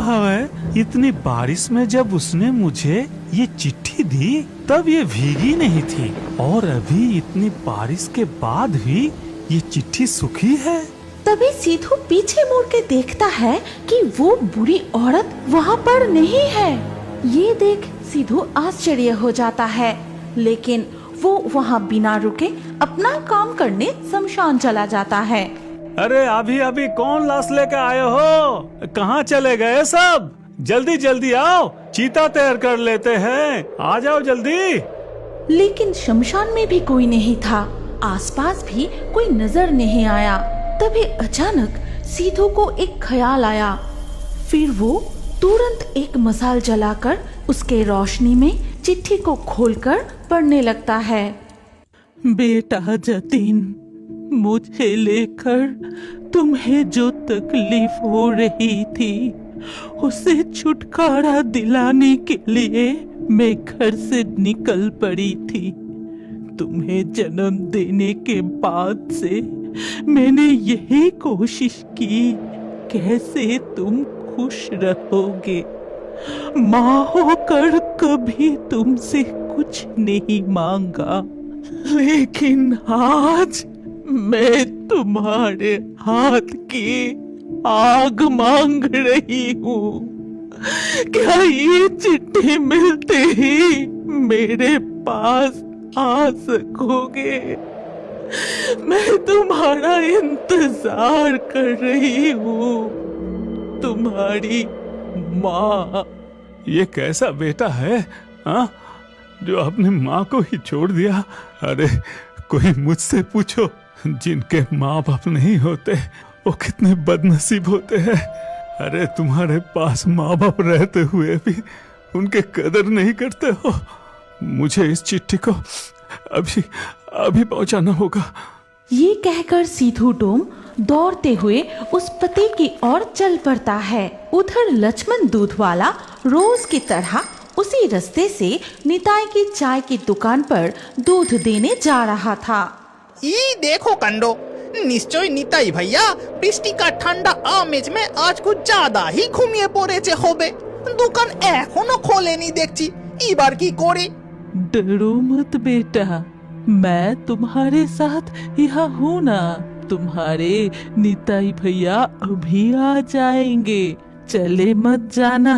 भाव है, इतनी बारिश में जब उसने मुझे ये चिट्ठी दी तब ये भीगी नहीं थी, और अभी इतनी बारिश के बाद भी ये चिट्ठी सूखी है। तभी सीधू पीछे मुड़ के देखता है कि वो बुरी औरत वहाँ पर नहीं है। ये देख सीधू आश्चर्य हो जाता है, लेकिन वो वहाँ बिना रुके अपना काम करने शमशान चला जाता है। अरे अभी अभी कौन लाश लेकर आए हो? कहाँ चले गए सब? जल्दी जल्दी आओ, चीता तैयार कर लेते हैं, आ जाओ जल्दी। लेकिन शमशान में भी कोई नहीं था, आसपास भी कोई नजर नहीं आया। तभी अचानक सीधू को एक ख्याल आया। फिर वो तुरंत एक मसाल जलाकर उसके रोशनी में चिट्ठी को खोलकर पढ़ने लगता है। बेटा जतीन, मुझे लेकर तुम्हें जो तकलीफ हो रही थी उसे छुटकारा दिलाने के लिए मैं घर से निकल पड़ी थी। तुम्हें जन्म देने के बाद से मैंने यही कोशिश की कैसे तुम खुश रहोगे। माँ होकर कभी तुमसे कुछ नहीं मांगा, लेकिन आज मैं तुम्हारे हाथ की आग मांग रही हूँ। क्या ये चिट्ठी मिलते ही मेरे पास आ सकोगे? मैं तुम्हारा इंतजार कर रही हूँ, तुम्हारी माँ। ये कैसा बेटा है हाँ, जो अपनी माँ को ही छोड़ दिया? अरे कोई मुझसे पूछो, जिनके माँ बाप नहीं होते वो कितने बदनसीब होते हैं। अरे तुम्हारे पास माँ बाप रहते हुए भी उनके कदर नहीं करते हो। मुझे इस चिट्ठी को अभी अभी पहुंचाना होगा। ये कहकर सीधू डोम दौड़ते हुए उस पते की ओर चल पड़ता है। उधर लक्ष्मण दूध वाला रोज की तरह उसी रास्ते से निताई की चाय की दुकान पर दूध देने जा रहा था। ये देखो कंडो, निश्चय निताई भैया বৃষ্টিকার ঠান্ডা আমেজ में आज कुछ ज्यादा ही ঘুমিয়ে পড়েছে হবে। दुकान এখনো খোলেনি দেখছি, এবার কি করে? डरो मत बेटा, मैं तुम्हारे साथ यहाँ हूँ ना। तुम्हारे निताई भैया अभी आ जाएंगे, चले मत जाना।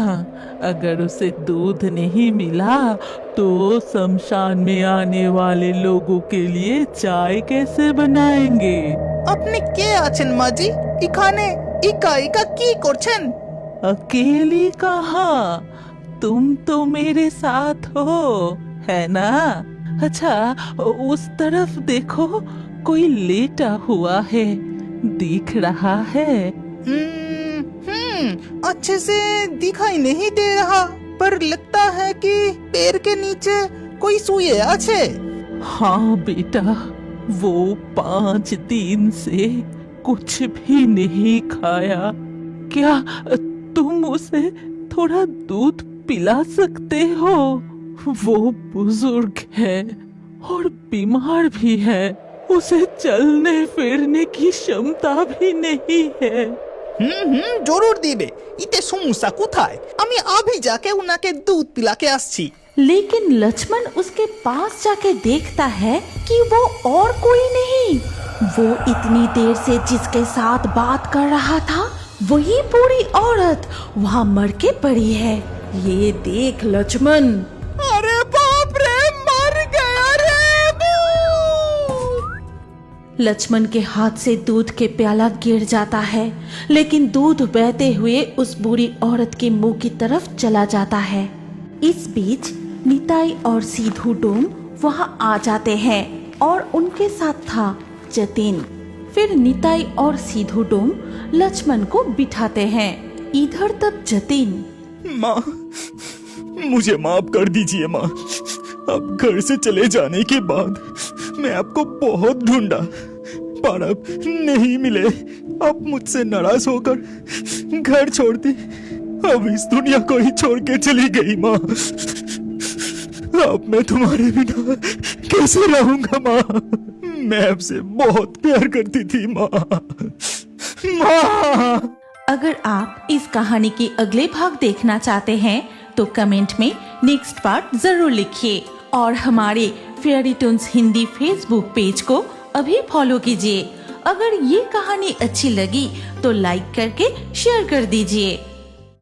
अगर उसे दूध नहीं मिला तो शमशान में आने वाले लोगों के लिए चाय कैसे बनाएंगे? আপনি কে আছেন মাজি? এখানে একা একা কি করছেন? अकेली कहाँ, तुम तो मेरे साथ हो, है ना? अच्छा उस तरफ देखो, कोई लेटा हुआ है, दिख रहा है? अच्छे से दिखाई नहीं दे रहा, पर लगता है कि पैर के नीचे कोई सोए আছে। हाँ बेटा, वो 5 दिन से कुछ भी नहीं खाया। क्या तुम उसे थोड़ा दूध पिला सकते हो? वो बुजुर्ग है और बीमार भी है, उसे चलने फिरने की क्षमता भी नहीं है। জরুর দিবে, ইতে সমস্যা কোথায়? আমি আভি যাকে উনাকে দুধ পিলাকে আসছি। लेकिन लक्ष्मण उसके पास जाके देखता है कि वो और कोई नहीं, वो इतनी देर से जिसके साथ बात कर रहा था वही पूरी औरत वहाँ मर के पड़ी है। ये देख लक्ष्मण, अरे बाप रे, मर गया रे। लक्ष्मण के हाथ से दूध के प्याला गिर जाता है, लेकिन दूध बहते हुए उस बुरी औरत के मुंह की तरफ चला जाता है। इस बीच निताई और सीधू डोम वहाँ आ जाते हैं और उनके साथ था जतीन। फिर निताई और सीधू डोम लक्ष्मण को बिठाते हैं। इधर तब जतीन, माँ मुझे माफ कर दीजिए माँ, अब घर से चले जाने के बाद मैं आपको बहुत ढूंढा पर अब नहीं मिले। अब मुझसे नाराज होकर घर छोड़ दी, अब इस दुनिया को ही छोड़ के चली गई माँ। अब मैं तुम्हारे बिना कैसे रहूंगा माँ? मैं आपसे बहुत प्यार करती थी माँ। माँ। अगर आप इस कहानी के अगले भाग देखना चाहते हैं तो कमेंट में नेक्स्ट पार्ट जरूर लिखिए और हमारे fairy Toons Hindi Facebook page को अभी फॉलो कीजिए। अगर ये कहानी अच्छी लगी तो लाइक करके शेयर कर दीजिए।